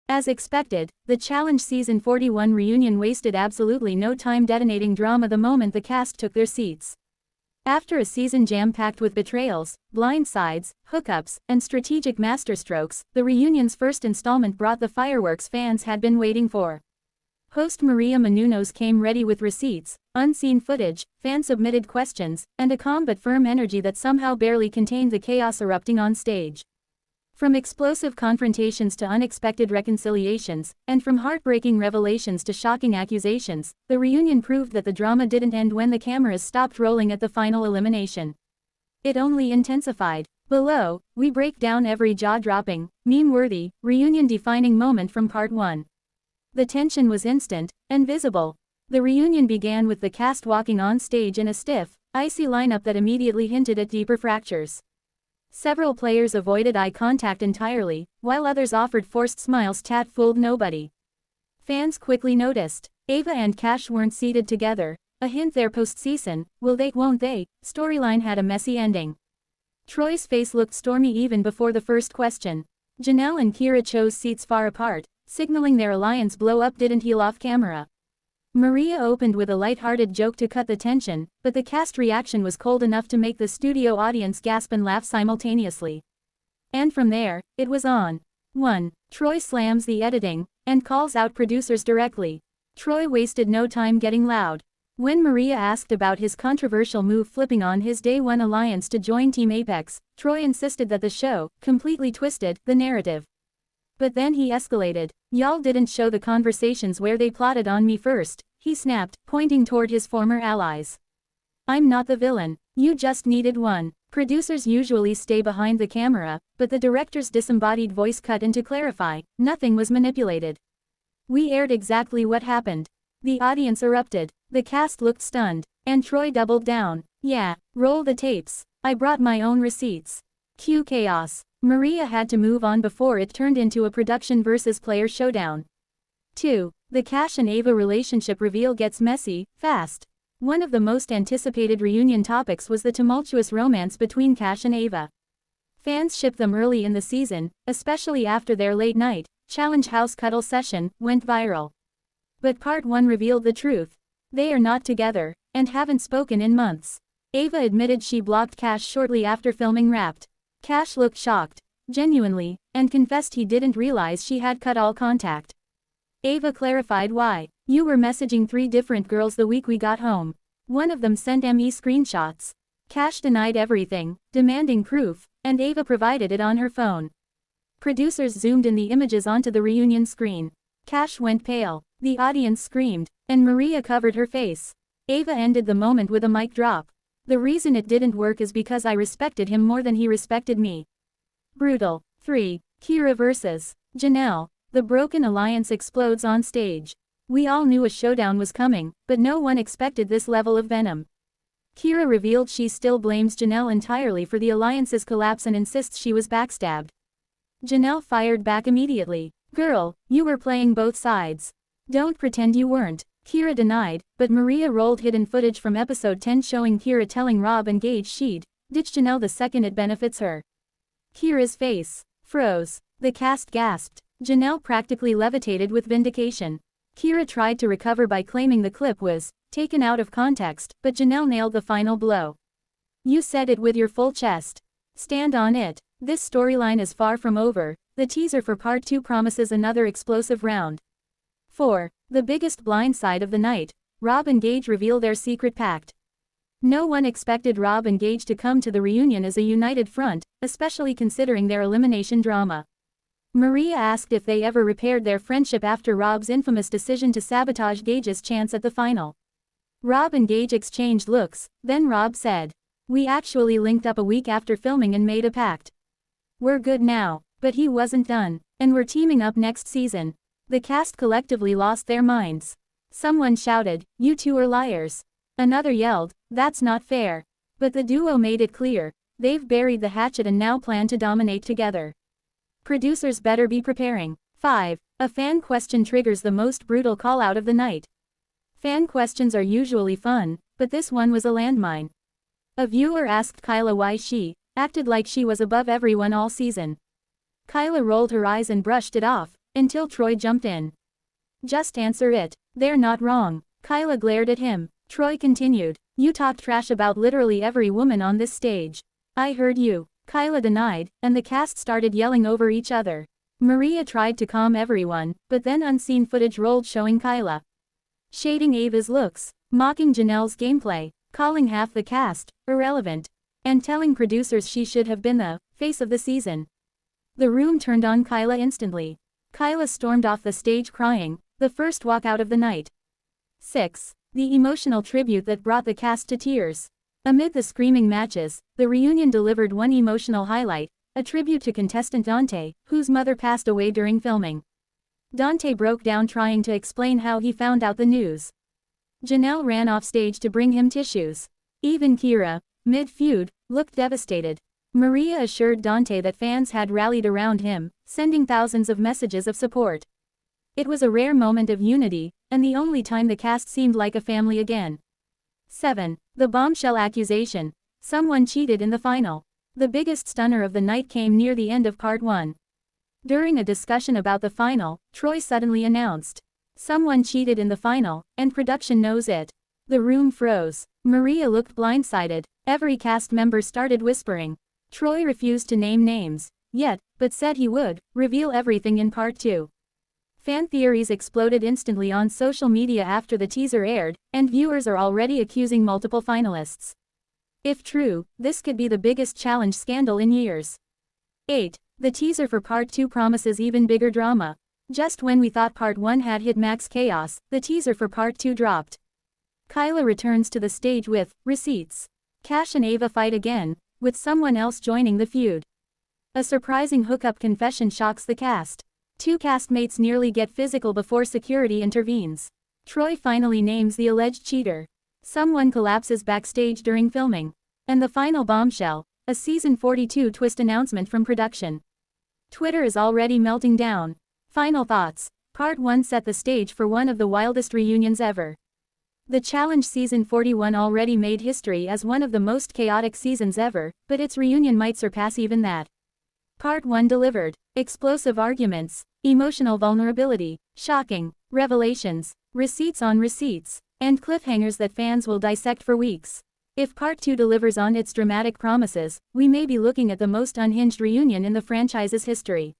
As expected, the Challenge Season 41 reunion wasted absolutely no time detonating drama the moment the cast took their seats. After a season jam-packed with betrayals, blindsides, hookups, and strategic masterstrokes, the reunion's first installment brought the fireworks fans had been waiting for. Host Maria Menounos came ready with receipts, unseen footage, fan-submitted questions, and a calm but firm energy that somehow barely contained the chaos erupting on stage. From explosive confrontations to unexpected reconciliations, and from heartbreaking revelations to shocking accusations, the reunion proved that the drama didn't end when the cameras stopped rolling at the final elimination. It only intensified. Below, we break down every jaw-dropping, meme-worthy, reunion-defining moment from Part 1. The tension was instant and visible. The reunion began with the cast walking on stage in a stiff, icy lineup that immediately hinted at deeper fractures. Several players avoided eye contact entirely, while others offered forced smiles that fooled nobody. Fans quickly noticed. Ava and Cash weren't seated together, a hint their post-season, will they won't they, storyline had a messy ending. Troy's face looked stormy even before the first question. Janelle and Kira chose seats far apart, signaling their alliance blow-up didn't heal off camera. Maria opened with a light-hearted joke to cut the tension, but the cast reaction was cold enough to make the studio audience gasp and laugh simultaneously. And from there, it was on. 1. Troy slams the editing, and calls out producers directly. Troy wasted no time getting loud. When Maria asked about his controversial move flipping on his Day 1 alliance to join Team Apex, Troy insisted that the show, completely twisted, the narrative. But then he escalated. Y'all didn't show the conversations where they plotted on me first, he snapped, pointing toward his former allies. I'm not the villain, you just needed one. Producers usually stay behind the camera, but the director's disembodied voice cut in to clarify, nothing was manipulated. We aired exactly what happened. The audience erupted. The cast looked stunned. And Troy doubled down. Yeah, roll the tapes. I brought my own receipts. Cue chaos. Maria had to move on before it turned into a production versus player showdown. 2. The Cash and Ava relationship reveal gets messy, fast. One of the most anticipated reunion topics was the tumultuous romance between Cash and Ava. Fans shipped them early in the season, especially after their late-night, challenge house cuddle session, went viral. But Part 1 revealed the truth. They are not together, and haven't spoken in months. Ava admitted she blocked Cash shortly after filming Wrapped. Cash looked shocked, genuinely, and confessed he didn't realize she had cut all contact. Ava clarified why. You were messaging 3 different girls the week we got home. One of them sent ME screenshots. Cash denied everything, demanding proof, and Ava provided it on her phone. Producers zoomed in the images onto the reunion screen. Cash went pale, the audience screamed, and Maria covered her face. Ava ended the moment with a mic drop. The reason it didn't work is because I respected him more than he respected me. Brutal. 3. Kira vs. Janelle. The broken alliance explodes on stage. We all knew a showdown was coming, but no one expected this level of venom. Kira revealed she still blames Janelle entirely for the alliance's collapse and insists she was backstabbed. Janelle fired back immediately. Girl, you were playing both sides. Don't pretend you weren't. Kira denied, but Maria rolled hidden footage from episode 10 showing Kira telling Rob and Gage she'd ditch Janelle the second it benefits her. Kira's face froze. The cast gasped. Janelle practically levitated with vindication. Kira tried to recover by claiming the clip was taken out of context, but Janelle nailed the final blow. You said it with your full chest. Stand on it. This storyline is far from over. The teaser for Part 2 promises another explosive round. 4. The biggest blindside of the night. Rob and Gage reveal their secret pact. No one expected Rob and Gage to come to the reunion as a united front, especially considering their elimination drama. Maria asked if they ever repaired their friendship after Rob's infamous decision to sabotage Gage's chance at the final. Rob and Gage exchanged looks, then Rob said, "We actually linked up a week after filming and made a pact. We're good now." But he wasn't done, and we're teaming up next season. The cast collectively lost their minds. Someone shouted, "You two are liars." Another yelled, "That's not fair." But the duo made it clear, they've buried the hatchet and now plan to dominate together. Producers better be preparing. 5. A fan question triggers the most brutal call-out of the night. Fan questions are usually fun, but this one was a landmine. A viewer asked Kyla why she acted like she was above everyone all season. Kyla rolled her eyes and brushed it off, until Troy jumped in. Just answer it. They're not wrong. Kyla glared at him. Troy continued. You talked trash about literally every woman on this stage. I heard you. Kyla denied, and the cast started yelling over each other. Maria tried to calm everyone, but then unseen footage rolled showing Kyla shading Ava's looks, mocking Janelle's gameplay, calling half the cast irrelevant, and telling producers she should have been the face of the season. The room turned on Kyla instantly. Kyla stormed off the stage crying, the first walkout of the night. 6. The emotional tribute that brought the cast to tears. Amid the screaming matches, the reunion delivered one emotional highlight, a tribute to contestant Dante, whose mother passed away during filming. Dante broke down trying to explain how he found out the news. Janelle ran off stage to bring him tissues. Even Kira, mid-feud, looked devastated. Maria assured Dante that fans had rallied around him, sending thousands of messages of support. It was a rare moment of unity, and the only time the cast seemed like a family again. 7. The bombshell accusation. Someone cheated in the final. The biggest stunner of the night came near the end of part 1. During a discussion about the final, Troy suddenly announced, someone cheated in the final, and production knows it. The room froze. Maria looked blindsided. Every cast member started whispering. Troy refused to name names, yet, but said he would reveal everything in part 2. Fan theories exploded instantly on social media after the teaser aired, and viewers are already accusing multiple finalists. If true, this could be the biggest challenge scandal in years. 8. The teaser for part 2 promises even bigger drama. Just when we thought part 1 had hit max chaos, the teaser for part 2 dropped. Kyla returns to the stage with receipts. Cash and Ava fight again, with someone else joining the feud. A surprising hookup confession shocks the cast. 2 castmates nearly get physical before security intervenes. Troy finally names the alleged cheater. Someone collapses backstage during filming. And the final bombshell, a season 42 twist announcement from production. Twitter is already melting down. Final thoughts. Part 1 set the stage for one of the wildest reunions ever. The Challenge Season 41 already made history as one of the most chaotic seasons ever, but its reunion might surpass even that. Part 1 delivered explosive arguments, emotional vulnerability, shocking revelations, receipts on receipts, and cliffhangers that fans will dissect for weeks. If Part 2 delivers on its dramatic promises, we may be looking at the most unhinged reunion in the franchise's history.